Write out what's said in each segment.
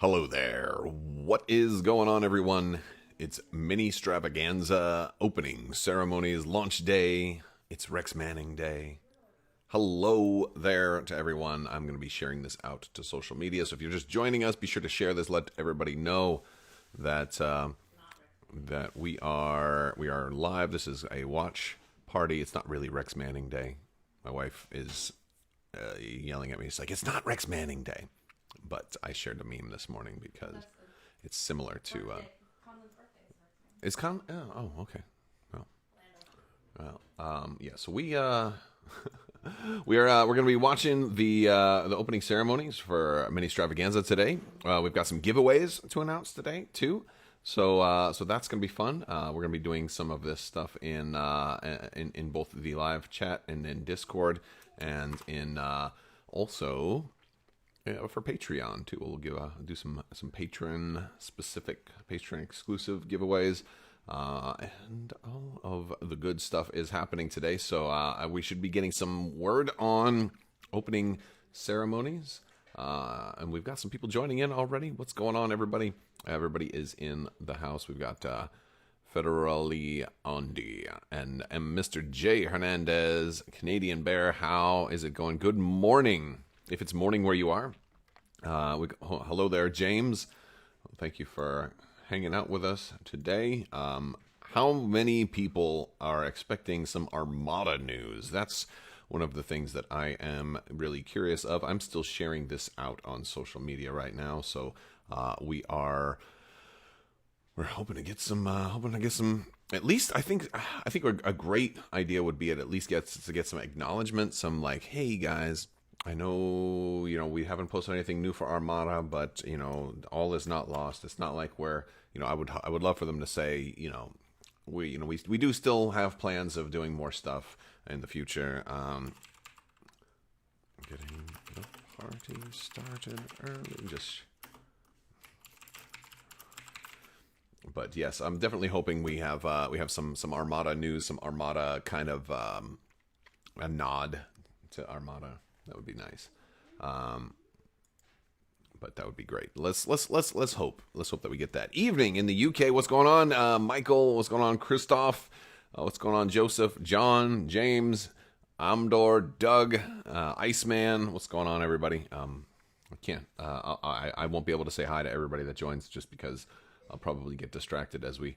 Hello there. What is going on, everyone? It's Mini Stravaganza opening ceremonies, launch day. It's Rex Manning Day. Hello there to everyone. I'm going to be sharing this out to social media. So if you're just joining us, be sure to share this. Let everybody know that we are live. This is a watch party. It's not really Rex Manning Day. My wife is yelling at me. It's like, it's not Rex Manning Day. But I shared a meme this morning because it's similar to. It's okay. Yeah. So we're gonna be watching the opening ceremonies for Mini Stravaganza today. We've got some giveaways to announce today too. So that's gonna be fun. We're gonna be doing some of this stuff in both the live chat and in Discord and in also. Yeah, for Patreon too, we'll do some patron specific, patron exclusive giveaways, and all of the good stuff is happening today. So we should be getting some word on opening ceremonies, and we've got some people joining in already. What's going on, everybody? Everybody is in the house. We've got Federally Ondi and Mr. J Hernandez, Canadian Bear. How is it going? Good morning. If it's morning where you are, hello there, James. Thank you for hanging out with us today. How many people are expecting some Armada news? That's one of the things that I am really curious of. I'm still sharing this out on social media right now, so we're hoping to get some. At least I think a great idea would be at least get some acknowledgement, some like, hey guys. I know, we haven't posted anything new for Armada, but, all is not lost. It's not like I would love for them to say, we do still have plans of doing more stuff in the future. Getting the party started early. But yes, I'm definitely hoping we have some Armada news, some Armada kind of a nod to Armada. That would be nice, but that would be great. Let's hope. Let's hope that we get that. Evening in the UK. What's going on, Michael? What's going on, Christoph? What's going on, Joseph? John, James, Amdor, Doug, Iceman. What's going on, everybody? I can't. I won't be able to say hi to everybody that joins just because I'll probably get distracted as we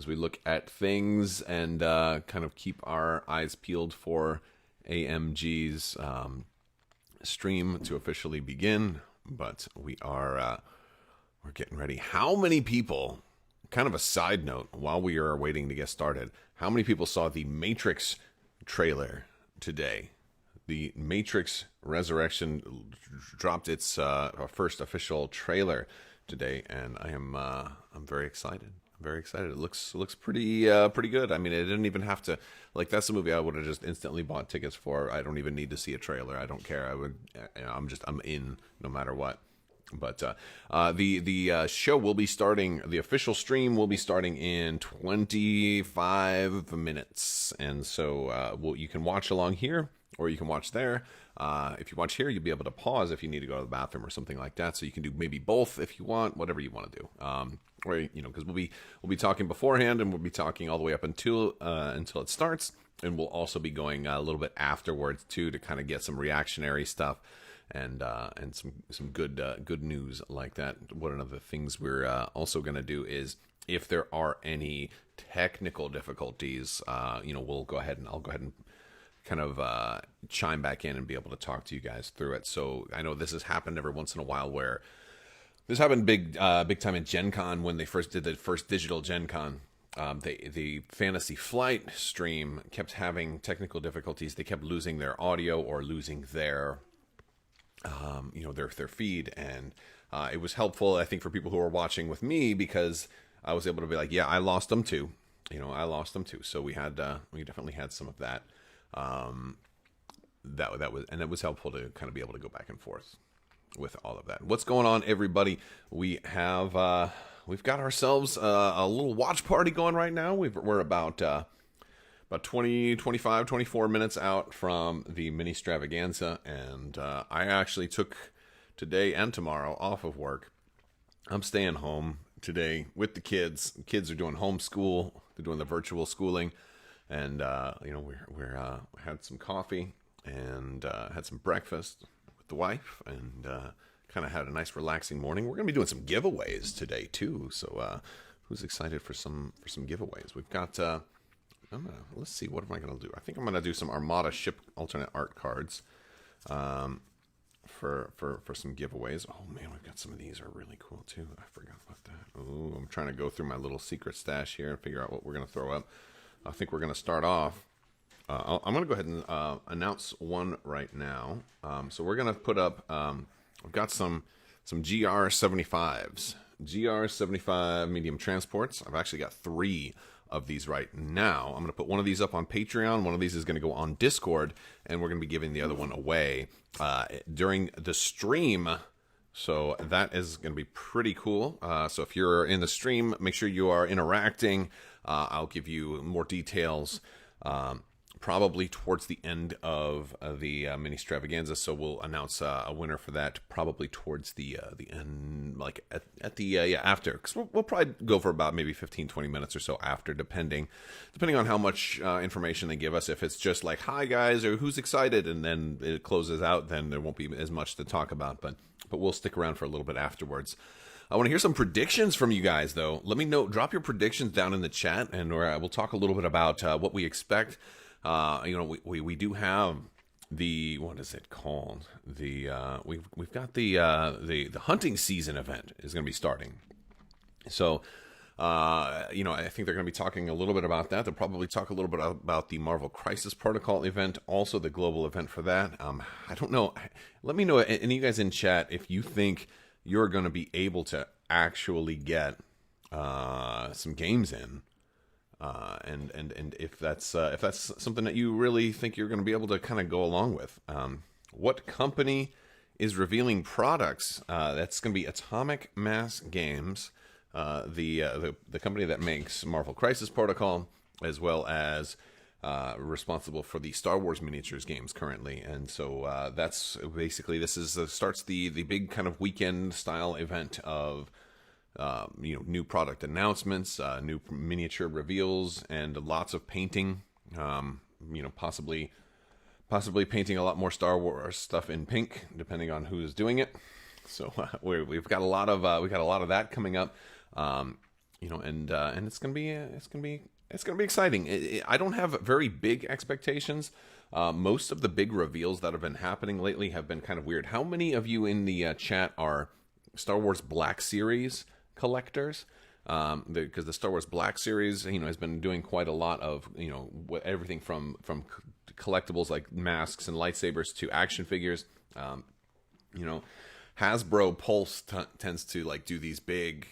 look at things and kind of keep our eyes peeled for AMG's. Stream to officially begin, but we're getting ready. How many people, kind of a side note while we are waiting to get started, how many people saw the Matrix trailer today? The Matrix Resurrection dropped its first official trailer today, and I'm very excited. Very excited. It looks pretty good. I mean, it didn't even have to, like, that's a movie I would have just instantly bought tickets for. I don't even need to see a trailer. I don't care. I'm in no matter what. But the show will be starting. The official stream will be starting in 25 minutes, and so you can watch along here or you can watch there. If you watch here, you'll be able to pause if you need to go to the bathroom or something like that. So you can do maybe both if you want, whatever you want to do. Or because we'll be talking beforehand, and we'll be talking all the way up until it starts, and we'll also be going a little bit afterwards too to kind of get some reactionary stuff and some good news like that. One of the things we're also going to do is, if there are any technical difficulties, I'll go ahead and kind of chime back in and be able to talk to you guys through it. So I know this has happened every once in a while where this happened big time in Gen Con when they first did the first digital Gen Con. The Fantasy Flight stream kept having technical difficulties. They kept losing their audio or losing their their feed, and it was helpful, I think, for people who were watching with me, because I was able to be like, yeah, I lost them too. So we definitely had some of that. It was helpful to kind of be able to go back and forth with all of that. What's going on, everybody? We've got ourselves a little watch party going right now. We're about 20, 25, 24 minutes out from the Mini Stravaganza, and I actually took today and tomorrow off of work I'm staying home today with the kids. Kids are doing homeschool. They're doing the virtual schooling, and we're had some coffee and had some breakfast with the wife, and kind of had a nice relaxing morning. We're gonna be doing some giveaways today too. So who's excited for some giveaways? We've got. Let's see. What am I gonna do? I think I'm gonna do some Armada ship alternate art cards. For some giveaways. Oh man, we've got some of these are really cool too. I forgot about that. Oh, I'm trying to go through my little secret stash here and figure out what we're gonna throw up. I think we're gonna start off. I'm gonna go ahead and announce one right now. So we're gonna put up. We've got some GR75s, GR75 medium transports. I've actually got 3 of these right now. I'm going to put one of these up on Patreon. One of these is going to go on Discord, and we're going to be giving the other one away during the stream. So that is going to be pretty cool. So if you're in the stream, make sure you are interacting. I'll give you more details probably towards the end of the mini Stravaganza. So we'll announce a winner for that probably towards the end, like at the after, because we'll probably go for about maybe 15-20 minutes or so after, depending on how much information they give us. If it's just like, hi guys, or who's excited, and then it closes out, then there won't be as much to talk about, but we'll stick around for a little bit afterwards. I want to hear some predictions from you guys, though. Let me know. Drop your predictions down in the chat, and we'll talk a little bit about what we expect. We do have the, what is it called? The we've got the hunting season event is going to be starting. So I think they're going to be talking a little bit about that. They'll probably talk a little bit about the Marvel Crisis Protocol event, also the global event for that. I don't know. Let me know, any of you guys in chat, if you think you're going to be able to actually get some games in. And if that's something that you really think you're going to be able to kind of go along with. What company is revealing products? That's going to be Atomic Mass Games, the company that makes Marvel Crisis Protocol, as well as responsible for the Star Wars miniatures games currently. And so that's basically, this is starts the big kind of weekend style event of new product announcements, new miniature reveals, and lots of painting. Possibly painting a lot more Star Wars stuff in pink, depending on who is doing it. So we've got a lot of that coming up. And it's gonna be exciting. I don't have very big expectations. Most of the big reveals that have been happening lately have been kind of weird. How many of you in the chat are Star Wars Black Series collectors? Because the Star Wars Black Series, has been doing quite a lot of, everything from collectibles like masks and lightsabers to action figures. Hasbro Pulse tends to like do these big,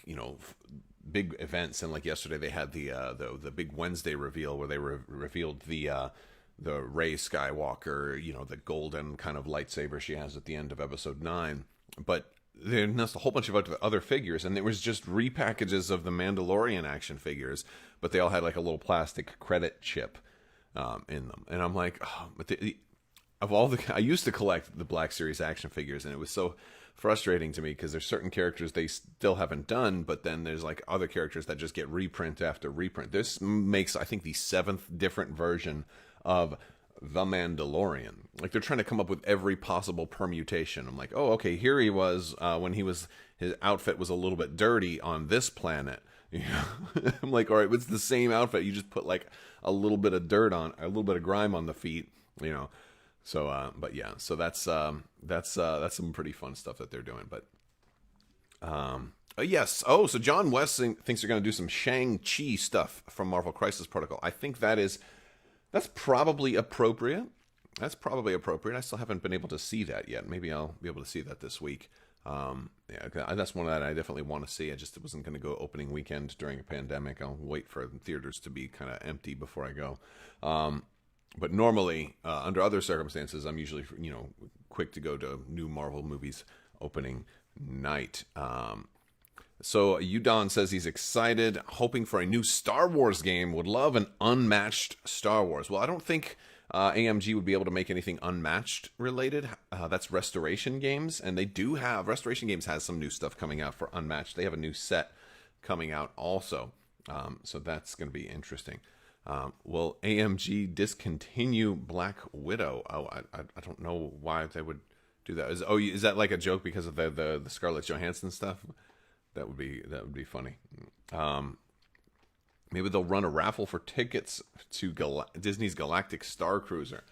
big events, and like yesterday they had the big Wednesday reveal where they revealed the Rey Skywalker, the golden kind of lightsaber she has at the end of Episode 9, but they announced a whole bunch of other figures, and there was just repackages of the Mandalorian action figures, but they all had like a little plastic credit chip in them. And I'm like, oh, but I used to collect the Black Series action figures, and it was so frustrating to me because there's certain characters they still haven't done, but then there's like other characters that just get reprint after reprint. This makes, I think, the 7th different version of the Mandalorian. Like, they're trying to come up with every possible permutation. I'm like, oh, okay, here he was when his outfit was a little bit dirty on this planet. I'm like, all right, it's the same outfit. You just put like a little bit of dirt on, a little bit of grime on the feet, So, but yeah, so that's some pretty fun stuff that they're doing. But yes. Oh, so John West thinks they're going to do some Shang-Chi stuff from Marvel Crisis Protocol. I think that's probably appropriate. I still haven't been able to see that yet. Maybe I'll be able to see that this week. That's one that I definitely want to see. It wasn't going to go opening weekend during a pandemic. I'll wait for theaters to be kind of empty before I go. But normally, under other circumstances, I'm usually, quick to go to new Marvel movies opening night. So Udon says he's excited, hoping for a new Star Wars game. Would love an unmatched Star Wars. Well, I don't think AMG would be able to make anything unmatched related. That's Restoration Games, and they do have Restoration Games has some new stuff coming out for unmatched. They have a new set coming out also, so that's going to be interesting. Will AMG discontinue Black Widow? Oh, I don't know why they would do that. Is that like a joke because of the Scarlett Johansson stuff? That would be funny. Maybe they'll run a raffle for tickets to Disney's Galactic Star Cruiser.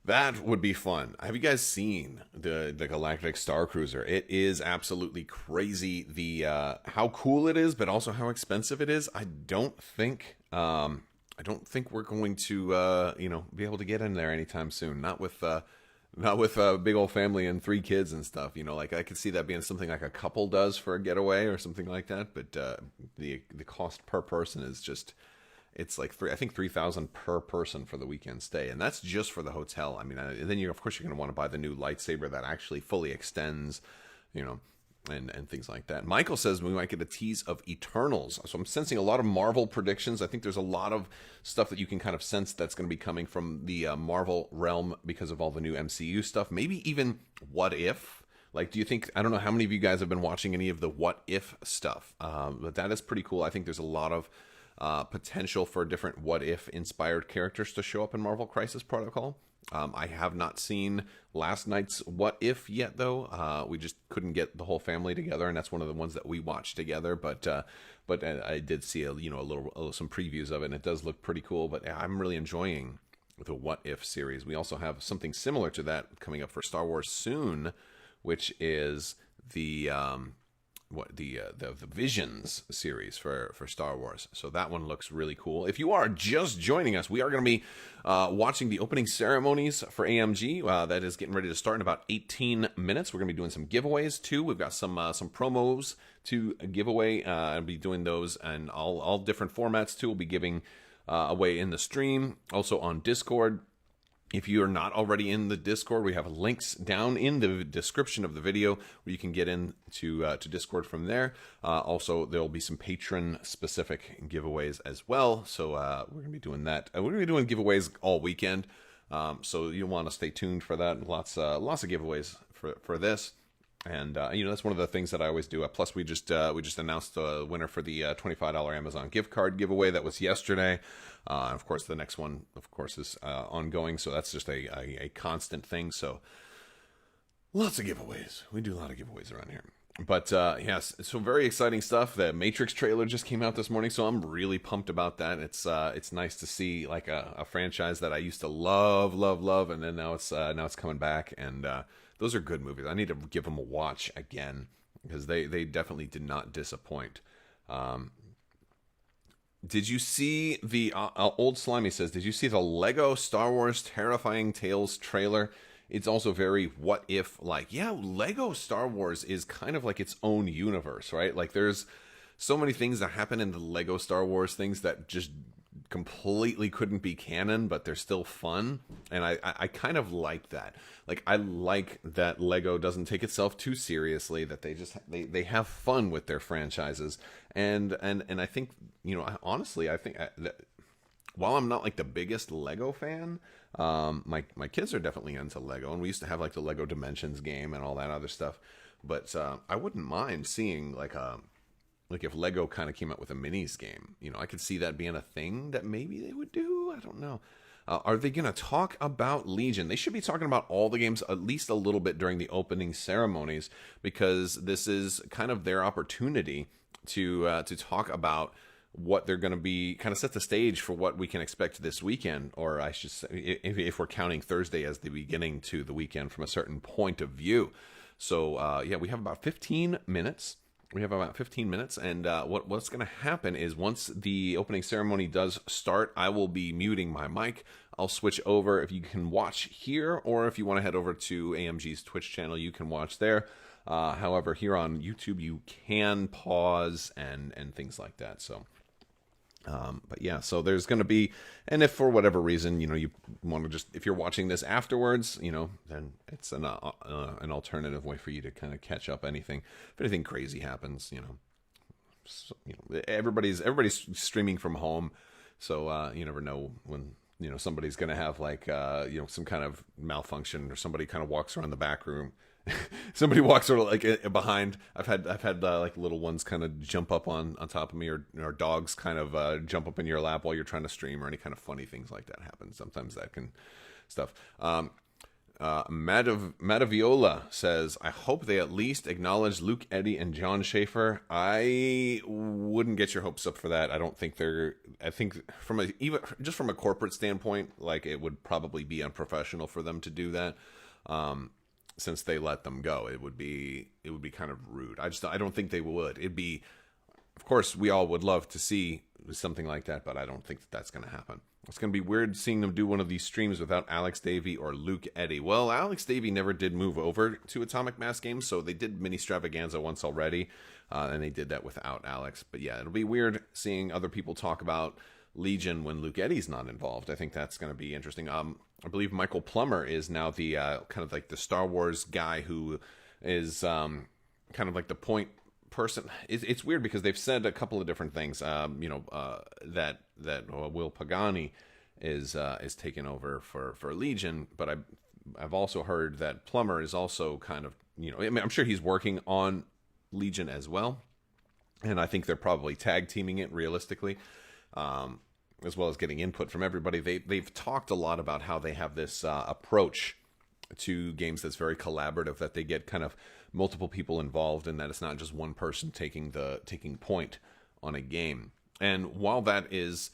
That would be fun. Have you guys seen the Galactic Star Cruiser? It is absolutely crazy. The how cool it is, but also how expensive it is. I don't think we're going to be able to get in there anytime soon. Not with a big old family and 3 kids and stuff. Like I could see that being something like a couple does for a getaway or something like that. But the cost per person is just, it's like $3,000 per person for the weekend stay, and that's just for the hotel. I mean, then of course you're going to want to buy the new lightsaber that actually fully extends, and things like that. Michael says we might get a tease of Eternals. So I'm sensing a lot of Marvel predictions. I think there's a lot of stuff that you can kind of sense that's going to be coming from the Marvel realm because of all the new MCU stuff. Maybe even What If. Like, do you think, I don't know how many of you guys have been watching any of the What If stuff, but that is pretty cool. I think there's a lot of potential for different What If inspired characters to show up in Marvel Crisis Protocol. I have not seen last night's What If yet, though. We just couldn't get the whole family together, and that's one of the ones that we watched together. But I did see some previews of it, and it does look pretty cool. But I'm really enjoying the What If series. We also have something similar to that coming up for Star Wars soon, which is the Visions series for Star Wars. So that one looks really cool. If you are just joining us, we are going to be watching the opening ceremonies for AMG. That is getting ready to start in about 18 minutes. We're going to be doing some giveaways too. We've got some promos to give away. I'll be doing those in all different formats too. We'll be giving away in the stream, also on Discord. If you are not already in the Discord, we have links down in the description of the video where you can get into to Discord from there. Also, there will be some patron-specific giveaways as well. So we're going to be doing that. We're going to be doing giveaways all weekend. So you'll want to stay tuned for that. Lots of giveaways for this. And that's one of the things that I always do. Plus, we just announced the winner for the $25 Amazon gift card giveaway. That was yesterday. Of course, the next one, of course, is ongoing. So that's just a constant thing. So lots of giveaways. We do a lot of giveaways around here. But yes, so very exciting stuff. The Matrix trailer just came out this morning, so I'm really pumped about that. It's nice to see like a franchise that I used to love, and then now it's coming back, and those are good movies. I need to give them a watch again because they definitely did not disappoint. Did you see the Old Slimy says? Did you see the Lego Star Wars Terrifying Tales trailer? It's also very What If like. Yeah, Lego Star Wars is kind of like its own universe, right? Like there's so many things that happen in the Lego Star Wars things that just completely couldn't be canon, but they're still fun. And I kind of like that. Like I like that Lego doesn't take itself too seriously, that they have fun with their franchises. And I think, honestly, I think that while I'm not like the biggest Lego fan, my kids are definitely into Lego, and we used to have like the Lego Dimensions game and all that other stuff. But I wouldn't mind seeing like if Lego kind of came out with a minis game. I could see that being a thing that maybe they would do. I don't know. Are they going to talk about Legion? They should be talking about all the games at least a little bit during the opening ceremonies, because this is kind of their opportunity to talk about what they're going to be, kind of set the stage for what we can expect this weekend, or I should say, if we're counting Thursday as the beginning to the weekend from a certain point of view. So we have about 15 minutes. And what's going to happen is once the opening ceremony does start, I will be muting my mic. I'll switch over. If you can watch here, or if you want to head over to AMG's Twitch channel, you can watch there. However, here on YouTube, you can pause and things like that. So, but yeah, so there's going to be, and if for whatever reason, you want to just, if you're watching this afterwards, then it's an alternative way for you to kind of catch up anything. If anything crazy happens, everybody's streaming from home. So, you never know when somebody's going to have like, some kind of malfunction, or somebody kind of walks around the back room. Somebody walks sort of like behind. I've had like little ones kind of jump up on top of me, or dogs kind of jump up in your lap while you're trying to stream, or any kind of funny things like that happen. Sometimes that can stuff. Mataviola says, I hope they at least acknowledge Luke Eddy and John Schaefer. I wouldn't get your hopes up for that. I don't think I think even just from a corporate standpoint, like, it would probably be unprofessional for them to do that. Since they let them go, it would be kind of rude. I don't think they would. It'd be, of course, we all would love to see something like that, but I don't think that's going to happen. It's going to be weird seeing them do one of these streams without Alex Davey or Luke Eddy. Well, Alex Davey never did move over to Atomic Mass Games, so they did Mini Stravaganza once already, and they did that without Alex. But yeah, it'll be weird seeing other people talk about Legion when Luke Eddy's not involved. I think that's going to be interesting. I believe Michael Plummer is now the kind of like the Star Wars guy who is kind of like the point person. It's weird because they've said a couple of different things. That Will Pagani is taking over for Legion, but I've also heard that Plummer is also kind of, I mean, I'm sure he's working on Legion as well, and I think they're probably tag teaming it realistically. As well as getting input from everybody. They've talked a lot about how they have this approach to games that's very collaborative, that they get kind of multiple people involved, and that it's not just one person taking point on a game. And while that is,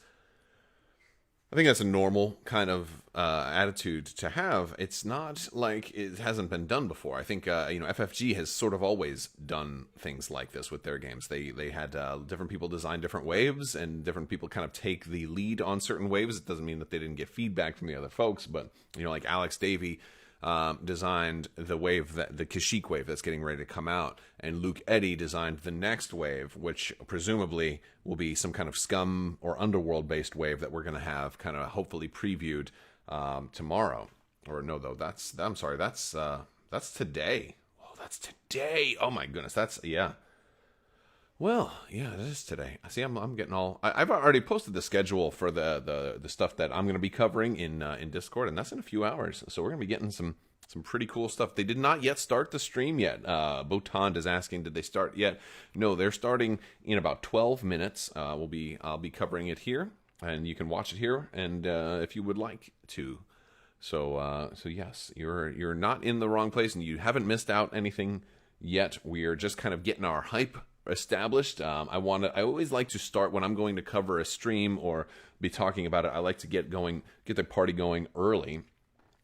I think that's a normal kind of attitude to have, it's not like it hasn't been done before. I think FFG has sort of always done things like this with their games. They had different people design different waves, and different people kind of take the lead on certain waves. It doesn't mean that they didn't get feedback from the other folks, but like Alex Davey designed the Kashyyyk wave that's getting ready to come out, and Luke Eddy designed the next wave, which presumably will be some kind of Scum or Underworld based wave that we're going to have kind of hopefully previewed tomorrow. Or no, though, that's today. Oh, that's today. Oh my goodness, yeah. Well, yeah, it is today. See, I'm getting all. I've already posted the schedule for the stuff that I'm going to be covering in Discord, and that's in a few hours. So we're going to be getting some pretty cool stuff. They did not yet start the stream yet. Botond is asking, did they start yet? No, they're starting in about 12 minutes. I'll be covering it here, and you can watch it here, and if you would like to. So yes, you're not in the wrong place, and you haven't missed out anything yet. We're just kind of getting our hype established. I always like to start when I'm going to cover a stream or be talking about it. I like to get the party going early,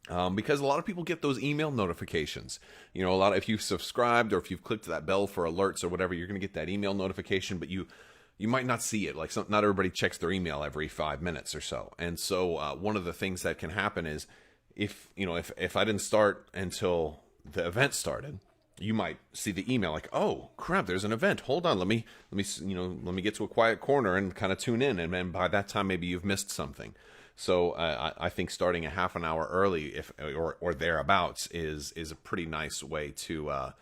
because a lot of people get those email notifications. If you've subscribed or if you've clicked that bell for alerts or whatever, you're going to get that email notification, but you might not see it. Like, not everybody checks their email every 5 minutes or so. And so one of the things that can happen is if I didn't start until the event started, you might see the email like, oh crap, there's an event. Hold on, let me get to a quiet corner and kind of tune in. And then by that time, maybe you've missed something. So I think starting a half an hour early, or thereabouts, is a pretty nice way to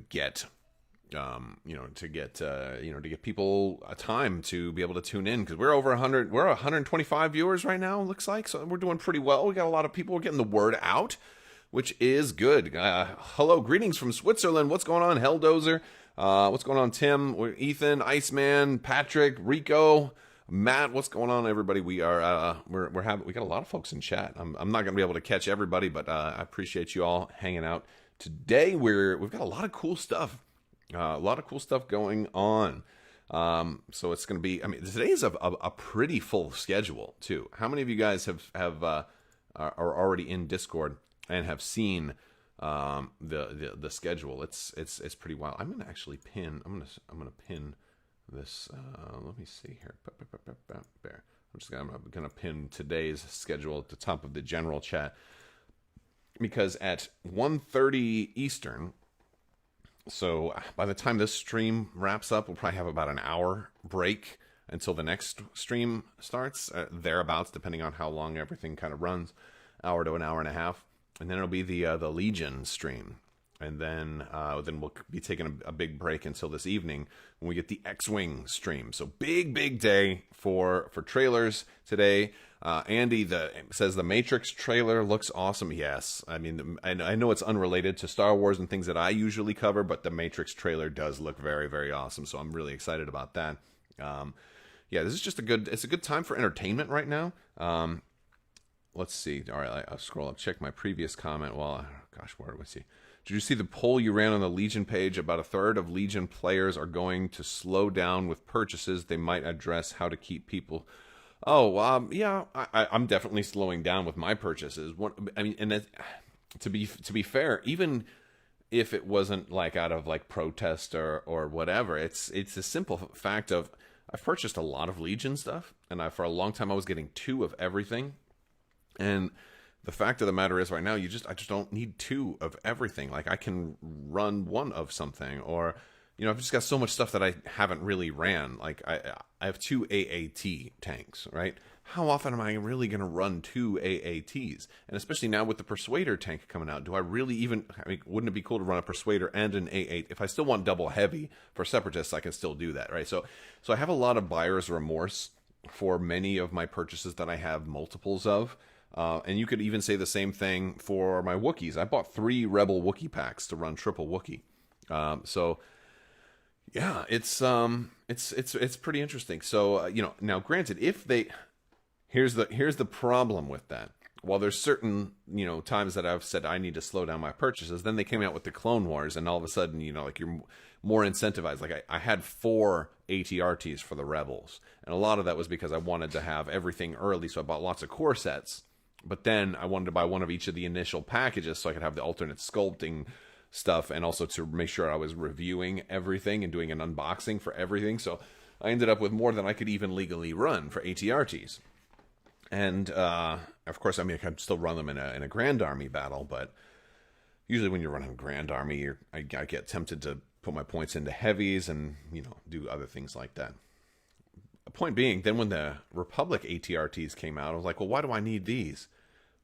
get to get people a time to be able to tune in, because we're 125 viewers right now, it looks like. So we're doing pretty well. We got a lot of people. We're getting the word out, which is good. Hello, greetings from Switzerland. What's going on, Helldozer? What's going on, Tim, Ethan, Iceman, Patrick, Rico, Matt? What's going on, everybody? We are we got a lot of folks in chat. I'm not going to be able to catch everybody, but I appreciate you all hanging out today. We've got a lot of cool stuff. A lot of cool stuff going on. So it's going to be, today is a pretty full schedule too. How many of you guys are already in Discord and have seen the schedule? It's pretty wild. I'm gonna actually pin. I'm gonna pin this. Let me see here. I'm gonna pin today's schedule at the top of the general chat, because at 1:30 Eastern. So by the time this stream wraps up, we'll probably have about an hour break until the next stream starts, thereabouts, depending on how long everything kind of runs, hour to an hour and a half. And then it'll be the Legion stream. And then we'll be taking a big break until this evening when we get the X-Wing stream. So big day for trailers today. Andy says the Matrix trailer looks awesome. Yes, I mean, I know it's unrelated to Star Wars and things that I usually cover, but the Matrix trailer does look very, very awesome. So I'm really excited about that. Yeah, this is just it's a good time for entertainment right now. Let's see. All right, I'll scroll up, check my previous comment. Well, gosh, where do we see? Did you see the poll you ran on the Legion page? About a third of Legion players are going to slow down with purchases. They might address how to keep people. Oh, yeah, I'm definitely slowing down with my purchases. I mean, and to be fair, even if it wasn't like out of like protest or whatever, it's a simple fact of I've purchased a lot of Legion stuff, and for a long time I was getting 2 of everything, and the fact of the matter is, right now, I just don't need 2 of everything. Like, I can run 1 of something, or, you know, I've just got so much stuff that I haven't really ran. Like, I have 2 AAT tanks, right? How often am I really going to run 2 AATs? And especially now with the Persuader tank coming out, do I really even, I mean, wouldn't it be cool to run a Persuader and an A8? If I still want double heavy for Separatists, I can still do that, right? So I have a lot of buyer's remorse for many of my purchases that I have multiples of. And you could even say the same thing for my Wookiees. I bought 3 Rebel Wookiee packs to run triple Wookiee. So yeah, it's pretty interesting. So you know, now granted, here's the problem with that. While there's certain, you know, times that I've said I need to slow down my purchases, then they came out with the Clone Wars, and all of a sudden, you know, like you're more incentivized. Like I had 4 ATRTs for the Rebels, and a lot of that was because I wanted to have everything early, so I bought lots of core sets. But then I wanted to buy 1 of each of the initial packages so I could have the alternate sculpting stuff, and also to make sure I was reviewing everything and doing an unboxing for everything. So I ended up with more than I could even legally run for ATRTs. And of course, I mean, I can still run them in a Grand Army battle, but usually when you're running Grand Army, I get tempted to put my points into heavies and, you know, do other things like that. Point being, then when the Republic ATRTs came out, I was like, well, why do I need these?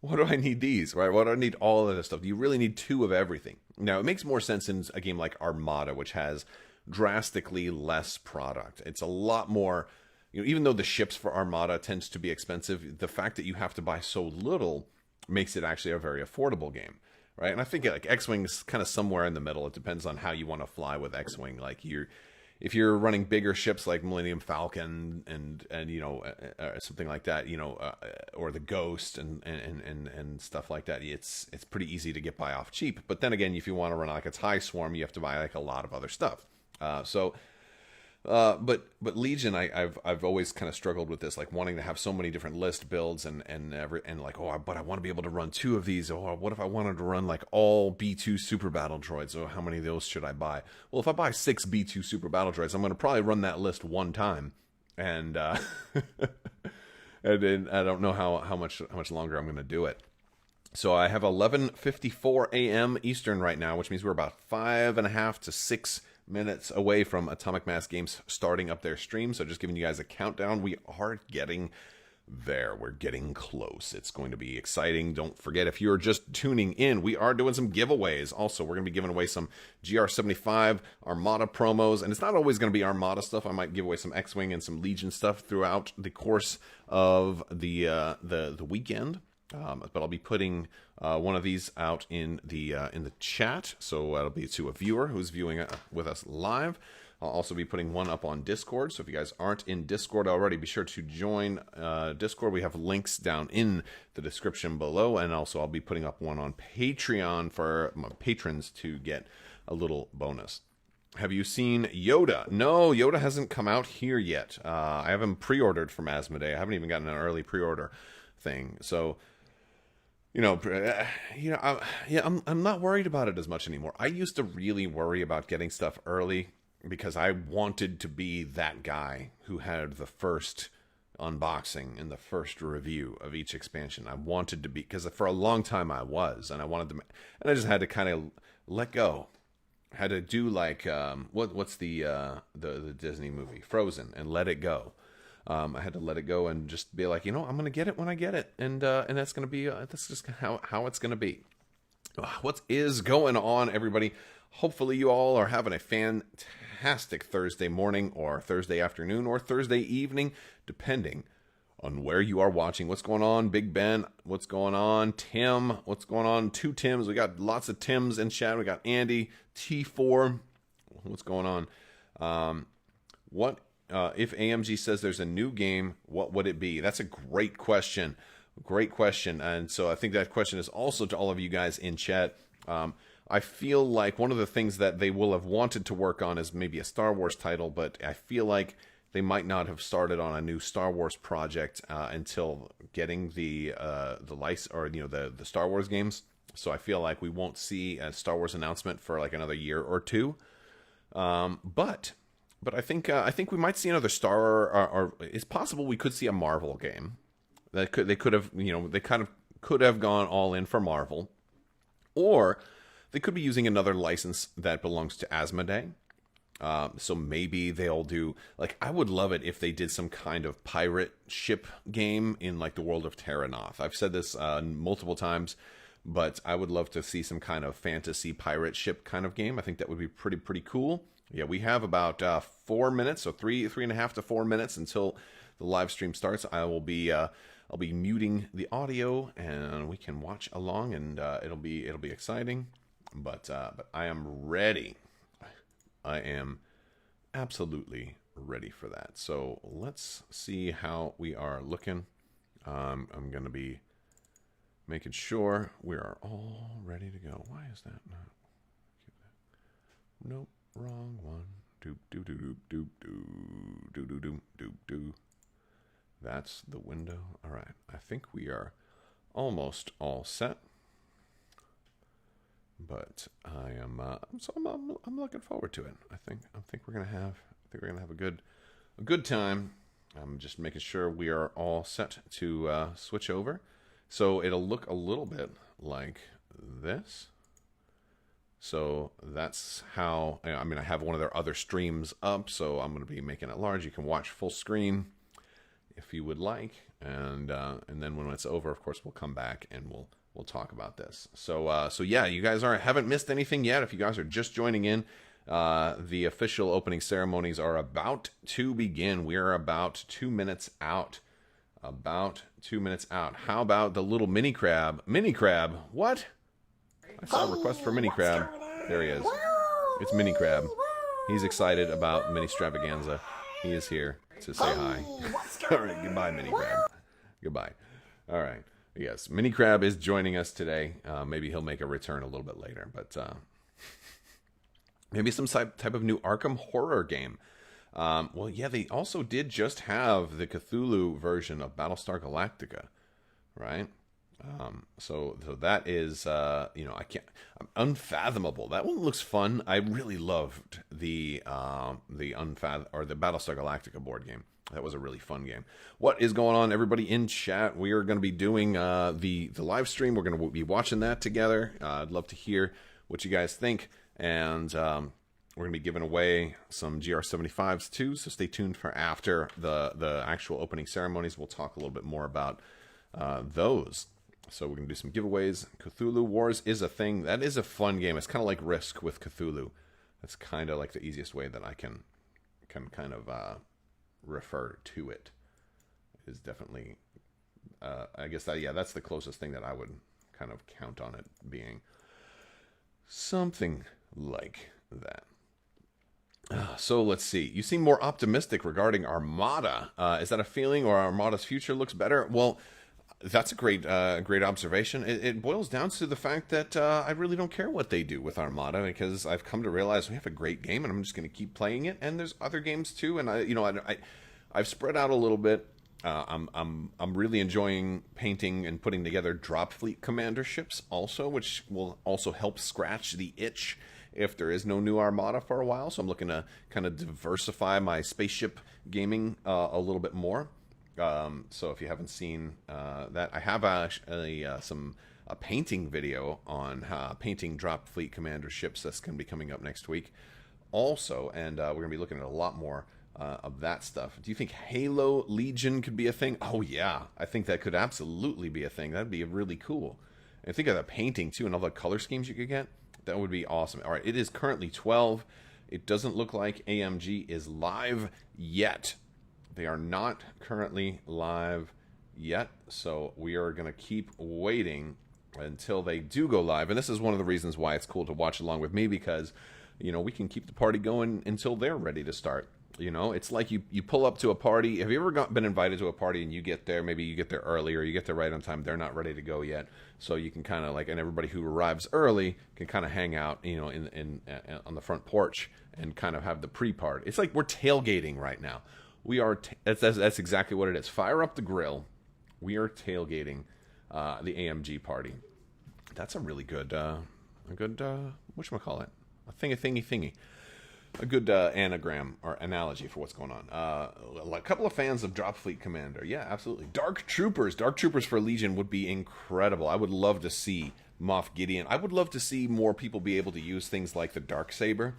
Why do I need these, right? Why do I need all of this stuff? Do you really need 2 of everything? Now, it makes more sense in a game like Armada, which has drastically less product. It's a lot more, you know, even though the ships for Armada tends to be expensive, the fact that you have to buy so little makes it actually a very affordable game, right? And I think like X-Wing is kind of somewhere in the middle. It depends on how you want to fly with X-Wing. Like if you're running bigger ships like Millennium Falcon and you know something like that, you know, or the Ghost and stuff like that, it's pretty easy to get by off cheap. But then again, if you want to run like a TIE Swarm, you have to buy like a lot of other stuff. But Legion, I've always kind of struggled with this, like wanting to have so many different list builds and like, but I want to be able to run 2 of these. Or what if I wanted to run like all B2 super battle droids? So how many of those should I buy? Well, if I buy 6 B2 super battle droids, I'm going to probably run that list 1 time, and and I don't know how much longer I'm going to do it. So I have 11:54 a.m. Eastern right now, which means we're about 5.5 to 6 minutes away from Atomic Mass Games starting up their stream. So just giving you guys a countdown. We are getting there. We're getting close. It's going to be exciting. Don't forget, if you're just tuning in, we are doing some giveaways. Also, we're going to be giving away some GR75 Armada promos, and it's not always going to be Armada stuff. I might give away some X-Wing and some Legion stuff throughout the course of the weekend. But I'll be putting one of these out in the chat, so that'll be to a viewer who's viewing with us live. I'll also be putting one up on Discord, so if you guys aren't in Discord already, be sure to join Discord. We have links down in the description below, and also I'll be putting up one on Patreon for my patrons to get a little bonus. Have you seen Yoda? No, Yoda hasn't come out here yet. I have him pre-ordered from Asmodee. I haven't even gotten an early pre-order thing, so... I'm not worried about it as much anymore. I used to really worry about getting stuff early because I wanted to be that guy who had the first unboxing and the first review of each expansion. I wanted to be, because for a long time I was, and I just had to kind of let go. I had to do like what's the Disney movie Frozen, and let it go. I had to let it go and just be like, I'm going to get it when I get it. And that's going to be, that's just how it's going to be. What is going on, everybody? Hopefully you all are having a fantastic Thursday morning or Thursday afternoon or Thursday evening, depending on where you are watching. What's going on, Big Ben? What's going on, Tim? What's going on? 2 Tims. We got lots of Tims in chat. We got Andy, T4. What's going on? What if AMG says there's a new game? What would it be? That's a great question. Great question. And so I think that question is also to all of you guys in chat. I feel like one of the things that they will have wanted to work on is maybe a Star Wars title, but I feel like they might not have started on a new Star Wars project until getting the license, or the Star Wars games. So I feel like we won't see a Star Wars announcement for like another year or two. But I think we might see another or it's possible we could see a Marvel game. They could have they kind of could have gone all in for Marvel, or they could be using another license that belongs to Asmodee. So maybe they'll do, like, I would love it if they did some kind of pirate ship game in like the world of Terranoth. I've said this multiple times, but I would love to see some kind of fantasy pirate ship kind of game. I think that would be pretty cool. Yeah, we have about 4 minutes, so 3.5 to 4 minutes until the live stream starts. I'll be muting the audio, and we can watch along, and it'll be exciting. But I am ready. I am absolutely ready for that. So let's see how we are looking. I'm going to be making sure we are all ready to go. Why is that not? Nope, wrong one. Doop doop doop doop doop doop doop doop doop. That's the window. All right, I think we are almost all set. But I am I'm looking forward to it. I think we're gonna have a good time. I'm just making sure we are all set to switch over. So it'll look a little bit like this. So that's how, I mean, I have one of their other streams up, so I'm going to be making it large. You can watch full screen if you would like, and then when it's over, of course, we'll come back and we'll talk about this. So yeah, you guys haven't missed anything yet. If you guys are just joining in, the official opening ceremonies are about to begin. We are about 2 minutes out. About 2 minutes out. How about the little mini crab? Mini crab? What? I saw a request for Mini Crab. There he is. It's Mini Crab. He's excited about Mini Stravaganza. He is here to say hi. All right, goodbye, Mini Crab. Goodbye. All right. Yes, Mini Crab is joining us today. Maybe he'll make a return a little bit later, but maybe some type of new Arkham horror game. Well, yeah, they also did just have the Cthulhu version of Battlestar Galactica, right? So that is, Unfathomable. That one looks fun. I really loved the Battlestar Galactica board game. That was a really fun game. What is going on, everybody in chat? We are going to be doing the live stream. We're going to be watching that together. I'd love to hear what you guys think, and we're going to be giving away some GR75s too. So stay tuned for after the actual opening ceremonies. We'll talk a little bit more about those. So we're going to do some giveaways. Cthulhu Wars is a thing. That is a fun game. It's kind of like Risk with Cthulhu. That's kind of like the easiest way that I can kind of refer to it. Is definitely, I guess that's the closest thing that I would kind of count on it being. Something like that. So let's see. You seem more optimistic regarding Armada. Is that a feeling, or Armada's future looks better? Well, that's a great observation. It boils down to the fact that I really don't care what they do with Armada, because I've come to realize we have a great game, and I'm just going to keep playing it. And there's other games too, and I've spread out a little bit. I'm really enjoying painting and putting together drop fleet commander ships also, which will also help scratch the itch if there is no new Armada for a while. So I'm looking to kind of diversify my spaceship gaming a little bit more. So if you haven't seen that, I have actually a painting video on painting drop fleet commander ships that's going to be coming up next week also, and we're going to be looking at a lot more of that stuff. Do you think Halo Legion could be a thing? Oh yeah, I think that could absolutely be a thing. That'd be really cool. And think of the painting too, and all the color schemes you could get. That would be awesome. All right, it is currently 12. It doesn't look like AMG is live yet. They are not currently live yet, so we are going to keep waiting until they do go live. And this is one of the reasons why it's cool to watch along with me, because, you know, we can keep the party going until they're ready to start. You know, it's like you pull up to a party. Have you ever been invited to a party and you get there, maybe you get there early or you get there right on time, they're not ready to go yet. So you can kind of like, and everybody who arrives early can kind of hang out, you know, in on the front porch and kind of have the pre-party. It's like we're tailgating right now. We are, that's exactly what it is. Fire up the grill. We are tailgating the AMG party. That's a really good, whatchamacallit? A thingy. A good anagram or analogy for what's going on. A couple of fans of Dropfleet Commander. Yeah, absolutely. Dark Troopers. Dark Troopers for Legion would be incredible. I would love to see Moff Gideon. I would love to see more people be able to use things like the Darksaber.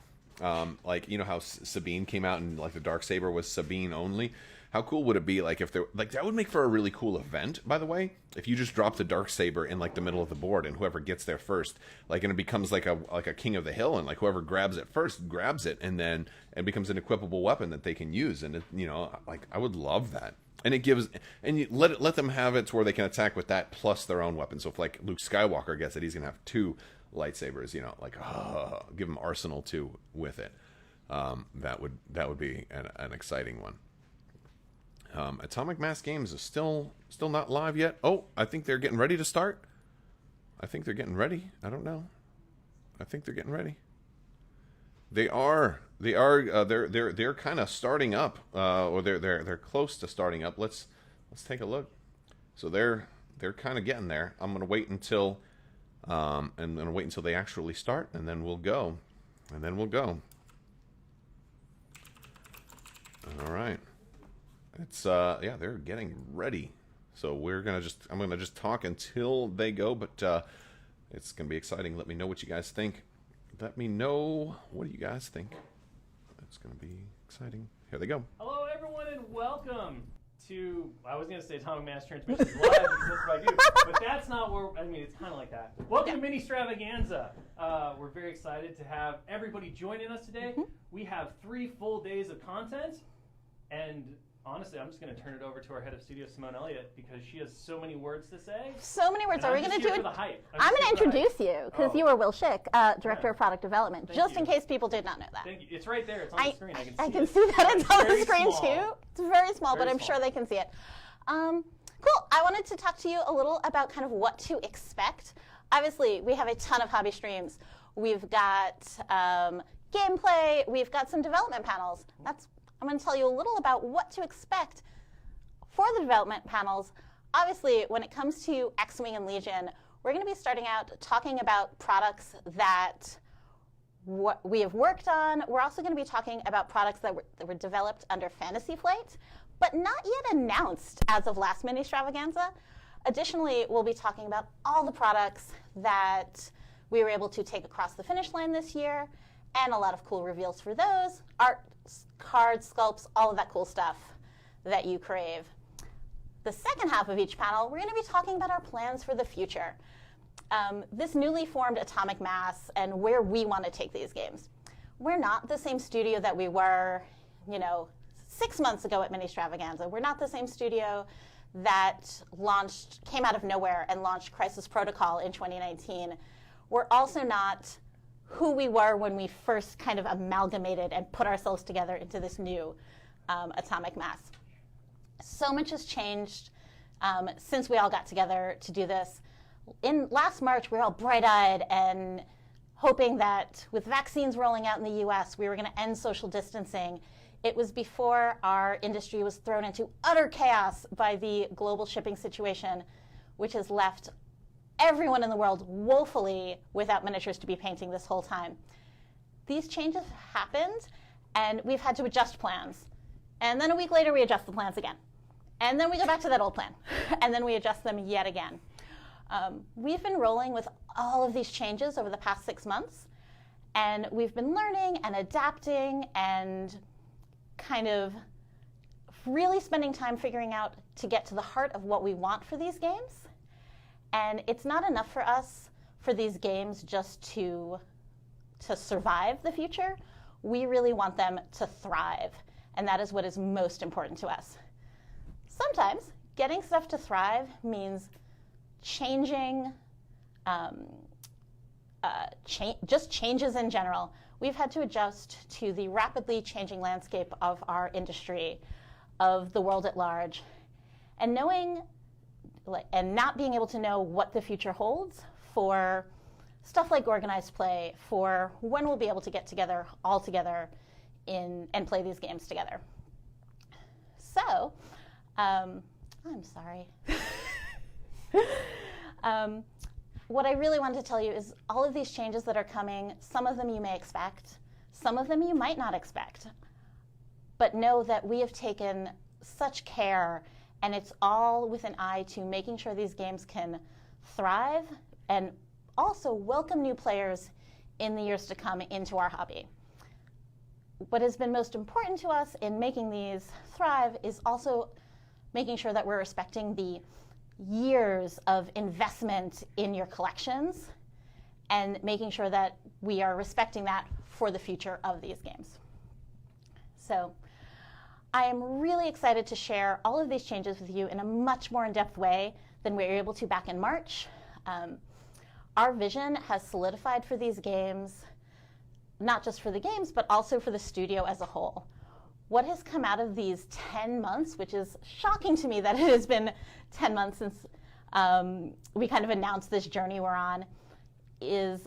Like, you know how Sabine came out and like the Darksaber was Sabine only? How cool would it be, like, if there, like, that would make for a really cool event, by the way, if you just drop the Darksaber in, like, the middle of the board, and whoever gets there first, like, and it becomes like a King of the Hill, and, like, whoever grabs it first grabs it, and then it becomes an equipable weapon that they can use, and, it, you know, like, I would love that. And it gives, and you let them have it to where they can attack with that plus their own weapon. So if, like, Luke Skywalker gets it, he's going to have 2 lightsabers, you know, like, give him Arsenal 2 with it. That would be an exciting one. Atomic Mass Games is still not live yet. Oh, I think they're getting ready to start. I think they're getting ready. I don't know. I think they're getting ready. They are. They're kind of starting up, or they're close to starting up. Let's take a look. So they're kind of getting there. I'm gonna wait until they actually start, and then we'll go. All right. It's yeah, they're getting ready. So I'm gonna just talk until they go, but it's gonna be exciting. Let me know what you guys think. Let me know, what do you guys think? It's gonna be exciting. Here they go. Hello everyone and welcome to, I was gonna say Atomic Mass Transmissions Live because that's what I do, but that's not where, I mean, it's kind of like that. Welcome to Mini Stravaganza. We're very excited to have everybody joining us today. We have 3 full days of content, and honestly, I'm just going to turn it over to our head of studio, Simone Elliott, because she has so many words to say. So many words. Are we going to do it? I'm going to introduce you, because you are Will Schick, Director of Product Development, in case people did not know that. Thank you. It's right there. It's on the screen. I can see that. It's on the screen, too. It's very small, but I'm sure they can see it. Cool. I wanted to talk to you a little about kind of what to expect. Obviously, we have a ton of hobby streams. We've got gameplay. We've got some development panels. I'm going to tell you a little about what to expect for the development panels. Obviously, when it comes to X-Wing and Legion, we're going to be starting out talking about products that we have worked on. We're also going to be talking about products that were developed under Fantasy Flight, but not yet announced as of last Mini Stravaganza. Additionally, we'll be talking about all the products that we were able to take across the finish line this year, and a lot of cool reveals for those. Art, cards, sculpts, all of that cool stuff that you crave. The second half of each panel, we're going to be talking about our plans for the future. This newly formed Atomic Mass and where we want to take these games. We're not the same studio that we were, 6 months ago at Mini Stravaganza. We're not the same studio that came out of nowhere and launched Crisis Protocol in 2019. We're also not who we were when we first kind of amalgamated and put ourselves together into this new Atomic Mass. So much has changed since we all got together to do this. In last March, we were all bright-eyed and hoping that with vaccines rolling out in the US, we were going to end social distancing. It was before our industry was thrown into utter chaos by the global shipping situation, which has left everyone in the world woefully without miniatures to be painting this whole time. These changes happened, and we've had to adjust plans. And then a week later, we adjust the plans again. And then we go back to that old plan. And then we adjust them yet again. We've been rolling with all of these changes over the past 6 months. And we've been learning and adapting and kind of really spending time figuring out to get to the heart of what we want for these games. And it's not enough for us for these games just to survive the future. We really want them to thrive. and that is what is most important to us. Sometimes getting stuff to thrive means changing, just changes in general. We've had to adjust to the rapidly changing landscape of our industry, of the world at large, and not being able to know what the future holds for stuff like organized play, for when we'll be able to get together all together and play these games together. So, I'm sorry. What I really wanted to tell you is all of these changes that are coming, some of them you may expect, some of them you might not expect. But know that we have taken such care, and it's all with an eye to making sure these games can thrive and also welcome new players in the years to come into our hobby. What has been most important to us in making these thrive is also making sure that we're respecting the years of investment in your collections and making sure that we are respecting that for the future of these games. So I am really excited to share all of these changes with you in a much more in-depth way than we were able to back in March. Our vision has solidified for these games, not just for the games, but also for the studio as a whole. What has come out of these 10 months, which is shocking to me that it has been 10 months since we kind of announced this journey we're on, is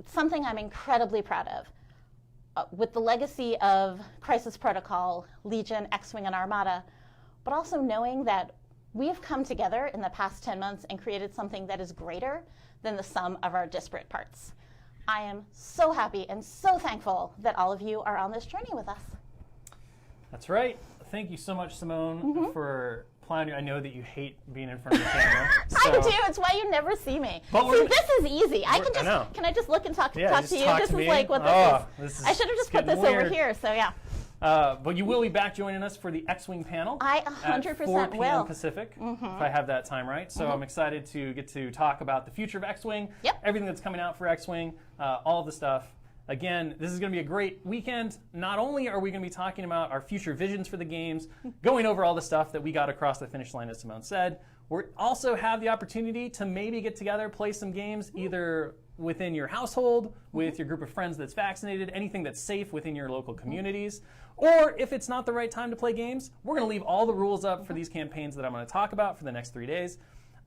something I'm incredibly proud of. With the legacy of Crisis Protocol, Legion, X-Wing, and Armada, but also knowing that we have come together in the past 10 months and created something that is greater than the sum of our disparate parts. I am so happy and so thankful that all of you are on this journey with us. That's right. Thank you so much, Simone, for planning. I know that you hate being in front of the camera. I do. It's why you never see me. But See, this is easy. Can I just look and talk to you? This is like what this is. I should have just put this over here. So yeah. But you will be back joining us for the X-Wing panel. I 100% at 4 p.m. will. Pacific, if I have that time right. So I'm excited to get to talk about the future of X-Wing, everything that's coming out for X-Wing, all of the stuff. Again, this is going to be a great weekend. Not only are we going to be talking about our future visions for the games, going over all the stuff that we got across the finish line, as Simone said, we also have the opportunity to maybe get together, play some games, either within your household, with your group of friends that's vaccinated, anything that's safe within your local communities. Or if it's not the right time to play games, we're going to leave all the rules up for these campaigns that I'm going to talk about for the next 3 days.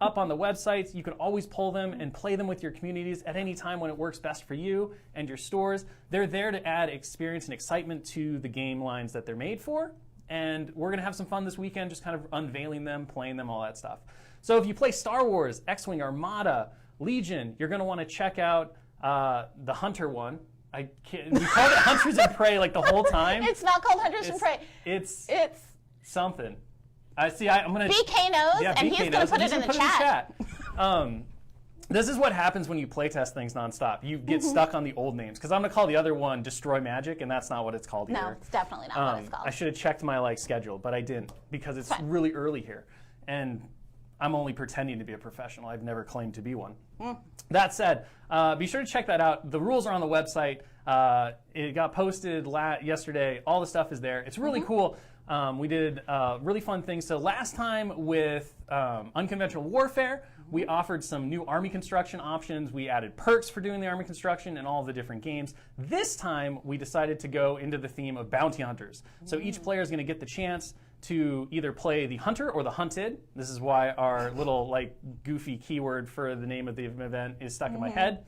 Up on the websites, you can always pull them and play them with your communities at any time when it works best for you and your stores. They're there to add experience and excitement to the game lines that they're made for. And we're going to have some fun this weekend, just kind of unveiling them, playing them, all that stuff. So if you play Star Wars, X-Wing, Armada, Legion, you're going to want to check out the Hunter one. We called it Hunters and Prey like the whole time. It's not called Hunters and Prey. It's something. I'm gonna. BK knows, and he's gonna put it in the chat. This is what happens when you playtest things nonstop. You get stuck on the old names because I'm gonna call the other one Destroy Magic, and that's not what it's called either. No, it's definitely not what it's called. I should have checked my schedule, but I didn't because it's really early here, and I'm only pretending to be a professional. I've never claimed to be one. That said, be sure to check that out. The rules are on the website. It got posted yesterday. All the stuff is there. It's really cool. We did really fun things. So last time with Unconventional Warfare, we offered some new army construction options. We added perks for doing the army construction in all of the different games. This time, we decided to go into the theme of bounty hunters. So each player is going to get the chance to either play the hunter or the hunted. This is why our little goofy keyword for the name of the event is stuck in my head.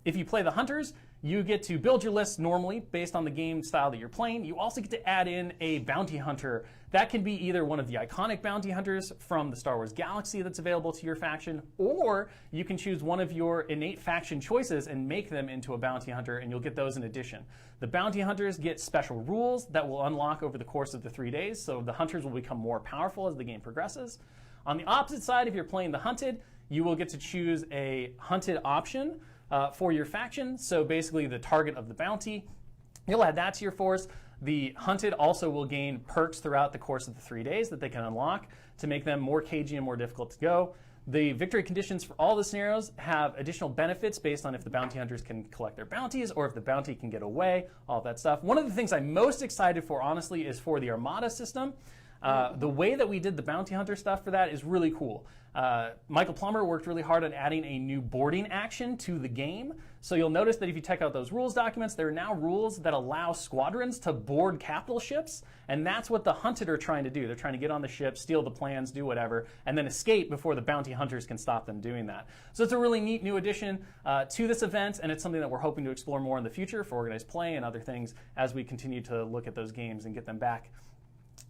If you play the hunters, you get to build your list normally based on the game style that you're playing. You also get to add in a bounty hunter. That can be either one of the iconic bounty hunters from the Star Wars galaxy that's available to your faction, or you can choose one of your innate faction choices and make them into a bounty hunter, and you'll get those in addition. The bounty hunters get special rules that will unlock over the course of the 3 days, so the hunters will become more powerful as the game progresses. On the opposite side, if you're playing the hunted, you will get to choose a hunted option for your faction, so basically the target of the bounty. You'll add that to your force. The hunted also will gain perks throughout the course of the 3 days that they can unlock to make them more cagey and more difficult to go. The victory conditions for all the scenarios have additional benefits based on if the bounty hunters can collect their bounties or if the bounty can get away, all that stuff. One of the things I'm most excited for, honestly, is for the Armada system. The way that we did the bounty hunter stuff for that is really cool. Michael Plummer worked really hard on adding a new boarding action to the game. So you'll notice that if you check out those rules documents, there are now rules that allow squadrons to board capital ships, and that's what the hunted are trying to do. They're trying to get on the ship, steal the plans, do whatever, and then escape before the bounty hunters can stop them doing that. So it's a really neat new addition to this event, and it's something that we're hoping to explore more in the future for organized play and other things as we continue to look at those games and get them back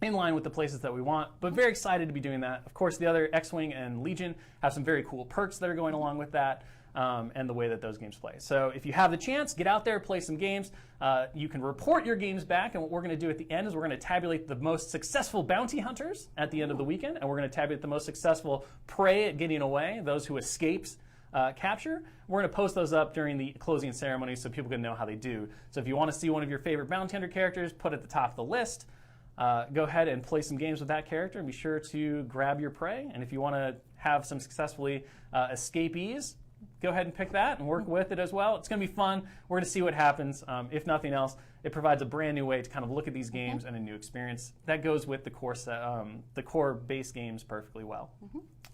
in line with the places that we want, but very excited to be doing that. Of course, the other X-Wing and Legion have some very cool perks that are going along with that, and the way that those games play. So if you have the chance, get out there, play some games. You can report your games back, and what we're going to do at the end is we're going to tabulate the most successful bounty hunters at the end of the weekend, and we're going to tabulate the most successful prey at getting away, those who escaped capture. We're going to post those up during the closing ceremony so people can know how they do. So if you want to see one of your favorite bounty hunter characters put at the top of the list, go ahead and play some games with that character and be sure to grab your prey. And if you want to have some successfully escapees, go ahead and pick that and work with it as well. It's going to be fun. We're going to see what happens. If nothing else, it provides a brand new way to kind of look at these games and a new experience that goes with the core base games perfectly well.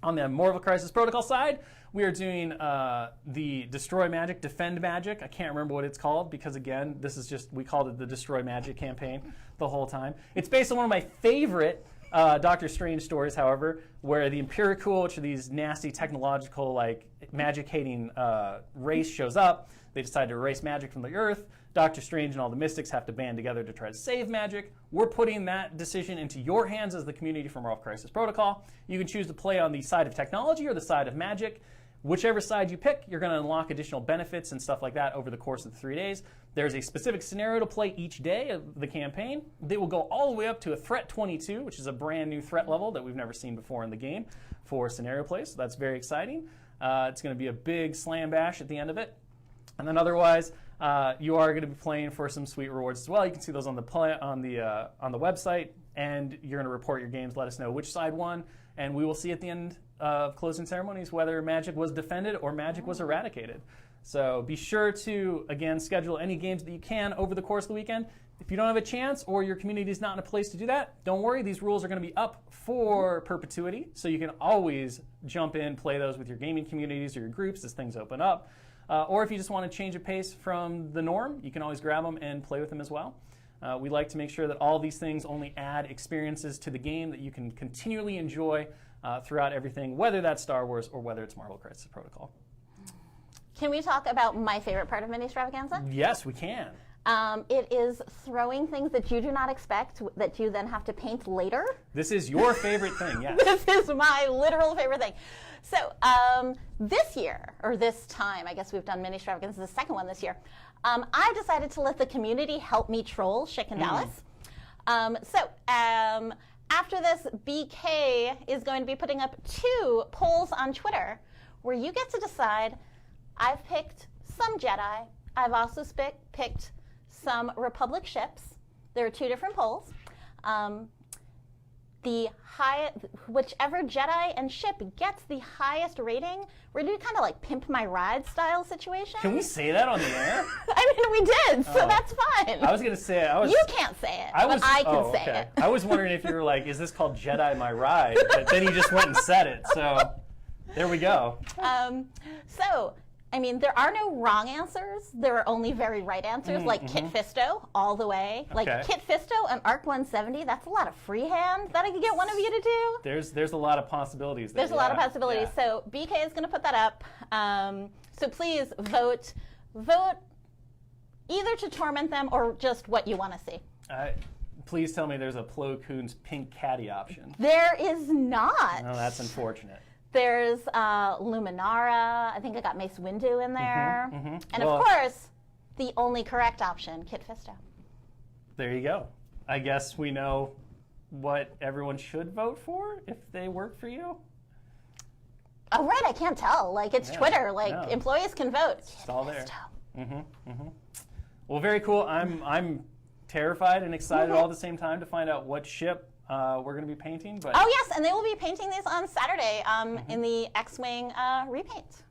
On the Marvel Crisis Protocol side, we are doing the Destroy Magic, Defend Magic. I can't remember what it's called because, again, this is just, we called it the Destroy Magic campaign the whole time. It's based on one of my favorite Doctor Strange stories, however, where the Empiricool, which are these nasty technological, like, magic-hating race shows up. They decide to erase magic from the Earth. Doctor Strange and all the mystics have to band together to try to save magic. We're putting that decision into your hands as the community for Marvel Crisis Protocol. You can choose to play on the side of technology or the side of magic. Whichever side you pick, you're going to unlock additional benefits and stuff like that over the course of the 3 days. There's a specific scenario to play each day of the campaign. They will go all the way up to a Threat 22, which is a brand new threat level that we've never seen before in the game for scenario play, so that's very exciting. It's going to be a big slam bash at the end of it. And then otherwise, you are going to be playing for some sweet rewards as well. You can see those on the website, and you're going to report your games, let us know which side won, and we will see at the end of closing ceremonies whether magic was defended or magic was eradicated. So be sure to, again, schedule any games that you can over the course of the weekend. If you don't have a chance or your community is not in a place to do that, don't worry. These rules are going to be up for perpetuity, so you can always jump in, play those with your gaming communities or your groups as things open up. Or if you just want to change a pace from the norm, you can always grab them and play with them as well. We like to make sure that all these things only add experiences to the game that you can continually enjoy throughout everything, whether that's Star Wars or whether it's Marvel Crisis Protocol. Can we talk about my favorite part of Mini Stravaganza? Yes, we can. It is throwing things that you do not expect that you then have to paint later. This is your favorite thing, yes. This is my literal favorite thing. So this year, or this time, I guess we've done Mini Stravaganza, the second one this year, I decided to let the community help me troll Chick and Dallas. After this, BK is going to be putting up 2 polls on Twitter where you get to decide. I've picked some Jedi. I've also picked some Republic ships. There are 2 different polls. Whichever Jedi and ship gets the highest rating, we're going to do kind of like Pimp My Ride style situation. Can we say that on the air? I mean, we did, so that's fine. I was going to say You can't say it, but I can say it. I was wondering if you were like, is this called Jedi My Ride? But then you just went and said it, so there we go. I mean, there are no wrong answers. There are only very right answers, like Kit Fisto, all the way. Like Kit Fisto and Arc 170, that's a lot of freehand that I could get one of you to do. There's a lot of possibilities there. There's a lot of possibilities. Yeah. So BK is going to put that up. So please vote either to torment them or just what you want to see. Please tell me there's a Plo Koon's pink caddy option. There is not. No, that's unfortunate. There's Luminara. I think I got Mace Windu in there. And of course, the only correct option, Kit Fisto. There you go. I guess we know what everyone should vote for if they work for you. Oh, right. I can't tell. Like, it's Twitter. Like, employees can vote. It's all there. Well, very cool. I'm terrified and excited all at the same time to find out what ship we're going to be painting. But Oh, yes, and they will be painting these on Saturday in the X-Wing repaint.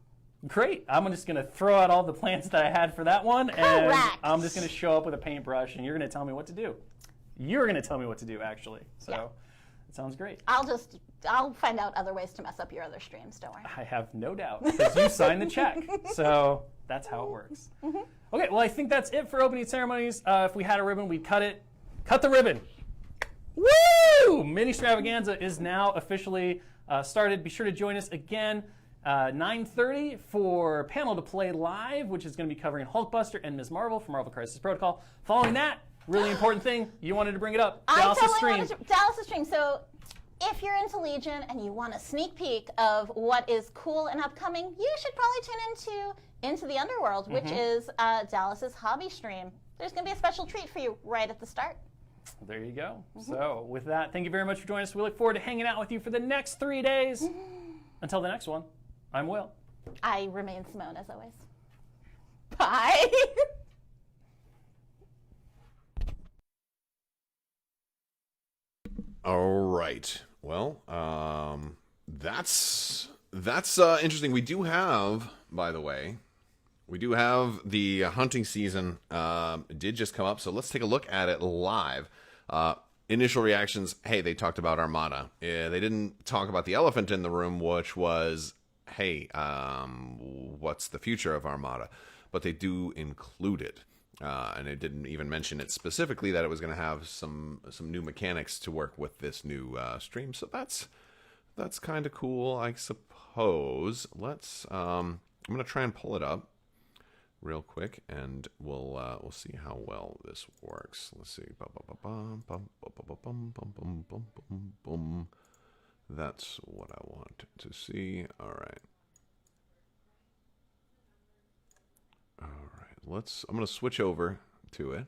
Great. I'm just going to throw out all the plans that I had for that one. And Correct. I'm just going to show up with a paintbrush, and you're going to tell me what to do. You're going to tell me what to do, actually. So Yeah. it sounds great. I'll find out other ways to mess up your other streams, don't worry. I have no doubt, because you signed the check. So that's how it works. Okay, well, I think that's it for opening ceremonies. If we had a ribbon, we'd cut it. Cut the ribbon. Woo! Mini Stravaganza is now officially started. Be sure to join us again 9:30 for panel to play live, which is going to be covering Hulkbuster and Ms. Marvel from Marvel Crisis Protocol. Following that, really important thing, you wanted to bring it up. Dallas' stream. Dallas' stream. So if you're into Legion and you want a sneak peek of what is cool and upcoming, you should probably tune into the Underworld, which is Dallas' hobby stream. There's going to be a special treat for you right at the start. There you go. So with that, thank you very much for joining us. We look forward to hanging out with you for the next 3 days. Until the next one, I'm Will. I remain Simone, as always. Bye. All right. Well, that's interesting. We do have, by the way, the hunting season did just come up, so let's take a look at it live. Initial reactions, hey, they talked about Armada. They didn't talk about the elephant in the room, which was, hey, what's the future of Armada? But they do include it. And it didn't even mention it specifically that it was going to have some new mechanics to work with this new stream. So that's kind of cool, I suppose. Let's I'm going to try and pull it up real quick, and we'll see how well this works. Let's see. That's what I want to see. All right. I'm going to switch over to it,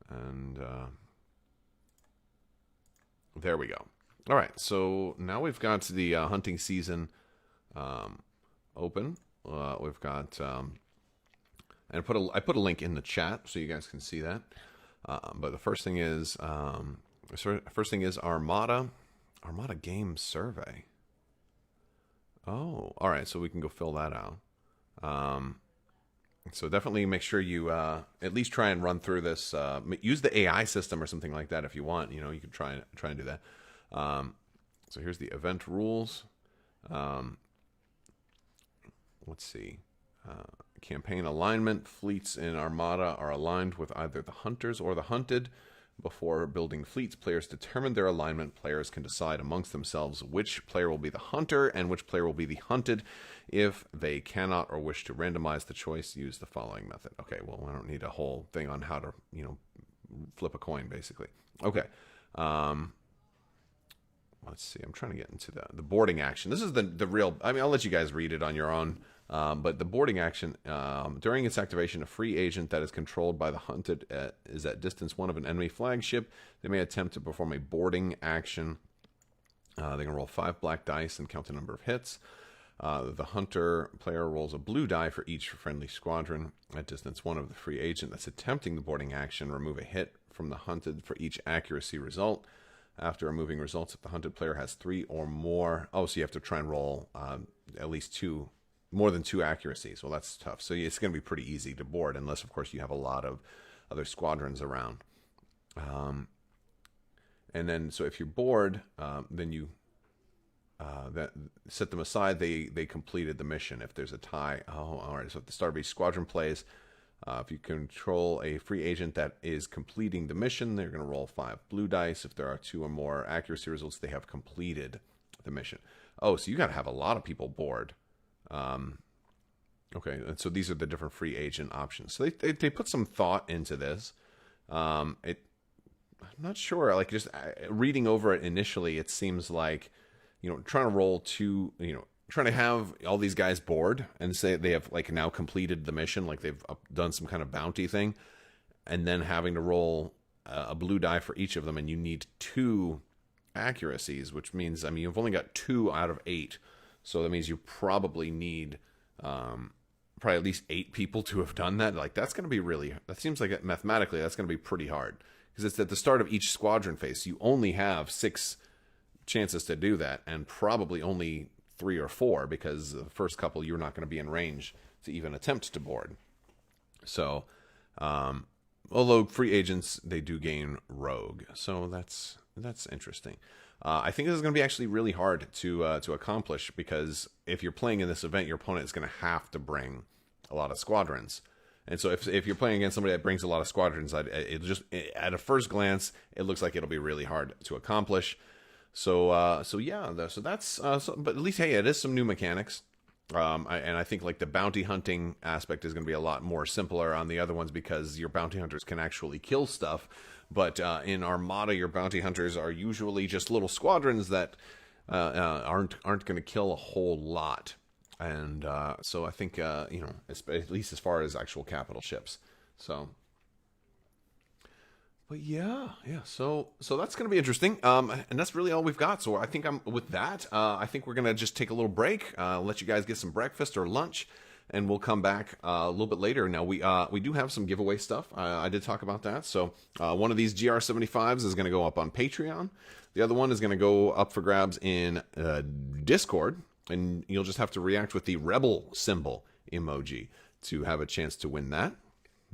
and there we go. All right, so now we've got the hunting season open. We've got, and I put a link in the chat so you guys can see that. But the first thing is Armada game survey. Oh, all right, so we can go fill that out. So definitely make sure you at least try and run through this. Use the AI system or something like that if you want. You know, you can try and do that. So here's the event rules. Let's see. Campaign alignment. Fleets in Armada are aligned with either the hunters or the hunted. Before building fleets, players determine their alignment. Players can decide amongst themselves which player will be the hunter and which player will be the hunted. If they cannot or wish to randomize the choice, use the following method. Okay, well, I don't need a whole thing on how to, flip a coin, basically. Okay. Let's see. I'm trying to get into the boarding action. This is the real... I mean, I'll let you guys read it on your own. But the boarding action, during its activation, a free agent that is controlled by the hunted is at distance 1 of an enemy flagship. They may attempt to perform a boarding action. They can roll 5 black dice and count the number of hits. The hunter player rolls a blue die for each friendly squadron. At distance 1 of the free agent that's attempting the boarding action, remove a hit from the hunted for each accuracy result. After removing results, if the hunted player has 3 or more... Oh, so you have to try and roll at least 2... more than 2 accuracies. Well, that's tough. So it's going to be pretty easy to board, unless, of course, you have a lot of other squadrons around. And then, so if you're bored, then you set them aside. They completed the mission. If there's a tie, all right. So if the Starbase squadron plays, if you control a free agent that is completing the mission, they're going to roll 5 blue dice. If there are 2 or more accuracy results, they have completed the mission. Oh, so you got to have a lot of people board. Okay, and so these are the different free agent options. So they put some thought into this. I'm not sure. Like, just reading over it initially, it seems like, trying to roll 2, trying to have all these guys board and say they have like now completed the mission, like they've done some kind of bounty thing, and then having to roll a blue die for each of them, and you need 2 accuracies, which means, I mean, you've only got 2 out of 8. So that means you probably need probably at least 8 people to have done that. Like, that's going to be that seems like mathematically that's going to be pretty hard, because it's at the start of each squadron phase. So you only have 6 chances to do that, and probably only 3 or 4, because the first couple you're not going to be in range to even attempt to board. So, although free agents, they do gain rogue, so that's interesting. I think this is going to be actually really hard to accomplish, because if you're playing in this event, your opponent is going to have to bring a lot of squadrons. And so if you're playing against somebody that brings a lot of squadrons, at a first glance, it looks like it'll be really hard to accomplish. So that's but at least, hey, it is some new mechanics. And I think like the bounty hunting aspect is going to be a lot more simpler on the other ones, because your bounty hunters can actually kill stuff. But in Armada, your bounty hunters are usually just little squadrons that aren't going to kill a whole lot. And so I think, at least as far as actual capital ships. So, but yeah. So that's going to be interesting. And that's really all we've got. So I think with that, I think we're going to just take a little break, let you guys get some breakfast or lunch, and we'll come back a little bit later. Now, we do have some giveaway stuff. I did talk about that. So one of these GR75s is going to go up on Patreon. The other one is going to go up for grabs in Discord. And you'll just have to react with the rebel symbol emoji to have a chance to win that.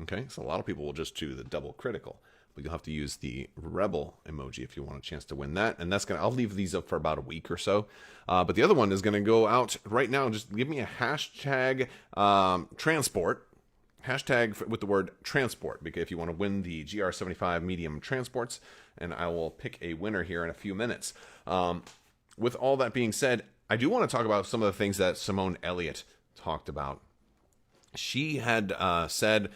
Okay, so a lot of people will just do the double critical, but you'll have to use the rebel emoji if you want a chance to win that. And I'll leave these up for about a week or so. But the other one is going to go out right now. Just give me a hashtag transport. Hashtag with the word transport, because if you want to win the GR75 medium transports, and I will pick a winner here in a few minutes. With all that being said, I do want to talk about some of the things that Simone Elliott talked about. She had said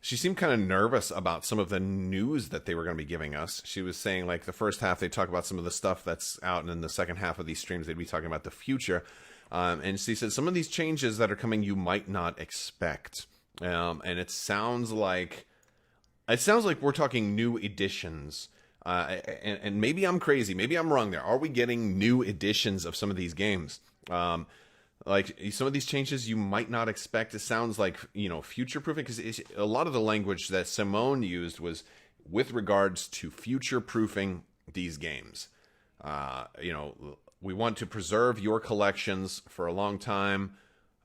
she seemed kind of nervous about some of the news that they were going to be giving us. She was saying, like, the first half, they talk about some of the stuff that's out, and in the second half of these streams, they'd be talking about the future. And she said some of these changes that are coming you might not expect. And it sounds like we're talking new editions. And maybe I'm crazy. Maybe I'm wrong there. Are we getting new editions of some of these games? Like some of these changes you might not expect. It sounds like, future-proofing, because a lot of the language that Simone used was with regards to future-proofing these games. We want to preserve your collections for a long time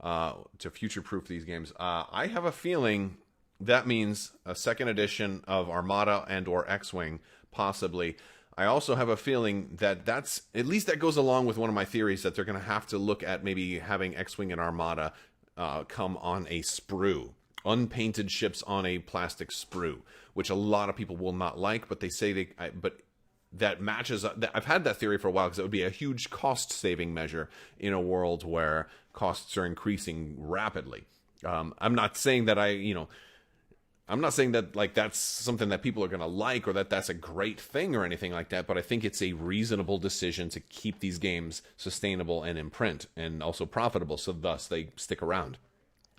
to future-proof these games. I have a feeling that means a second edition of Armada and or X-Wing, possibly. I also have a feeling that at least that goes along with one of my theories, that they're going to have to look at maybe having X-Wing and Armada come on a sprue. Unpainted ships on a plastic sprue, which a lot of people will not like, but they say but that matches up. I've had that theory for a while, because it would be a huge cost-saving measure in a world where costs are increasing rapidly. I'm not saying that I'm not saying that like that's something that people are going to like, or that that's a great thing or anything like that, but I think it's a reasonable decision to keep these games sustainable and in print, and also profitable, so thus they stick around.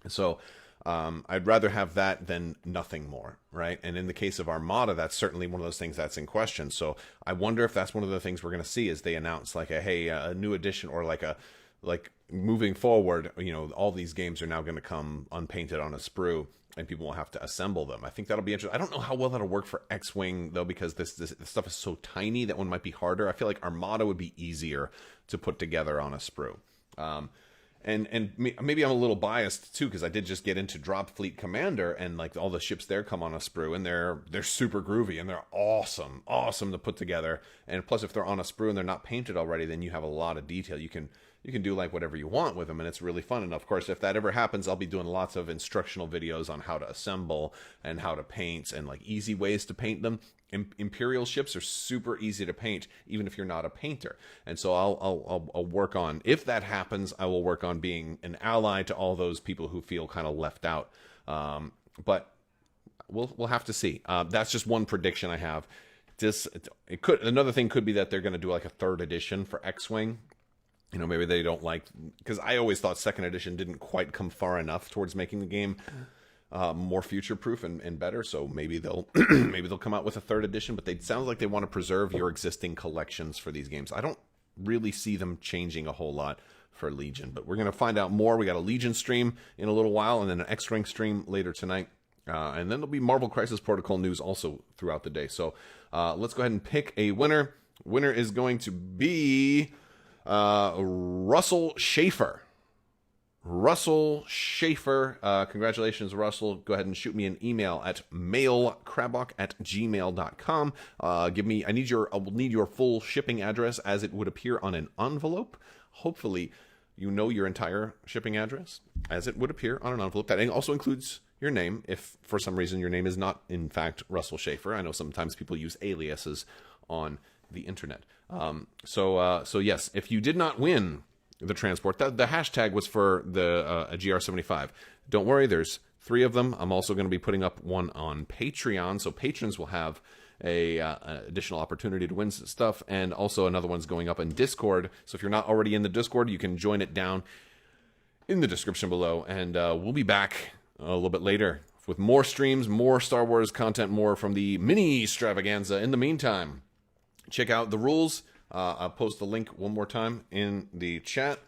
So I'd rather have that than nothing more, right? And in the case of Armada, that's certainly one of those things that's in question. So I wonder if that's one of the things we're going to see, is they announce like a new edition, or like moving forward, all these games are now going to come unpainted on a sprue, and people will have to assemble them. I think that'll be interesting. I don't know how well that'll work for X-Wing, though, because this stuff is so tiny that one might be harder. I feel like Armada would be easier to put together on a sprue. And maybe I'm a little biased, too, because I did just get into Drop Fleet Commander, and like all the ships there come on a sprue, and they're super groovy, and they're awesome to put together. And plus, if they're on a sprue and they're not painted already, then you have a lot of detail. You can do like whatever you want with them, and it's really fun. And of course, if that ever happens, I'll be doing lots of instructional videos on how to assemble and how to paint, and like easy ways to paint them. Imperial ships are super easy to paint, even if you're not a painter. And so I'll work on, if that happens, I will work on being an ally to all those people who feel kind of left out. But we'll have to see. That's just one prediction I have. Another thing could be that they're going to do like a third edition for X-Wing. Maybe they don't like, because I always thought second edition didn't quite come far enough towards making the game more future-proof and better. So maybe they'll come out with a third edition. But it sounds like they want to preserve your existing collections for these games. I don't really see them changing a whole lot for Legion, but we're going to find out more. We got a Legion stream in a little while, and then an X-Wing stream later tonight. And then there'll be Marvel Crisis Protocol news also throughout the day. So let's go ahead and pick a winner. Winner is going to be Russell Schaefer. Russell Schaefer. Congratulations, Russell. Go ahead and shoot me an email at mailcrabbok@gmail.com. I'll need your full shipping address as it would appear on an envelope. Hopefully, you know your entire shipping address as it would appear on an envelope. That also includes your name, if for some reason your name is not, in fact, Russell Schaefer. I know sometimes people use aliases on the internet. So yes, if you did not win the transport, the hashtag was for the GR75. Don't worry, there's 3 of them. I'm also going to be putting up one on Patreon, so patrons will have an additional opportunity to win stuff, and also another one's going up in Discord. So if you're not already in the Discord, you can join it down in the description below, and we'll be back a little bit later with more streams, more Star Wars content, more from the mini Stravaganza. In the meantime, check out the rules. I'll post the link one more time in the chat.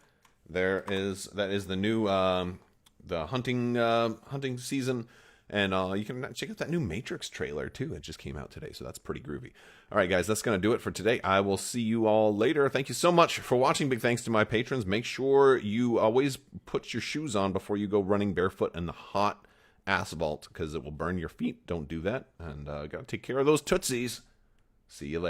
That is the new the hunting season, and you can check out that new Matrix trailer too. It just came out today, so that's pretty groovy. All right, guys, that's gonna do it for today. I will see you all later. Thank you so much for watching. Big thanks to my patrons. Make sure you always put your shoes on before you go running barefoot in the hot asphalt, because it will burn your feet. Don't do that, and gotta take care of those tootsies. See you later.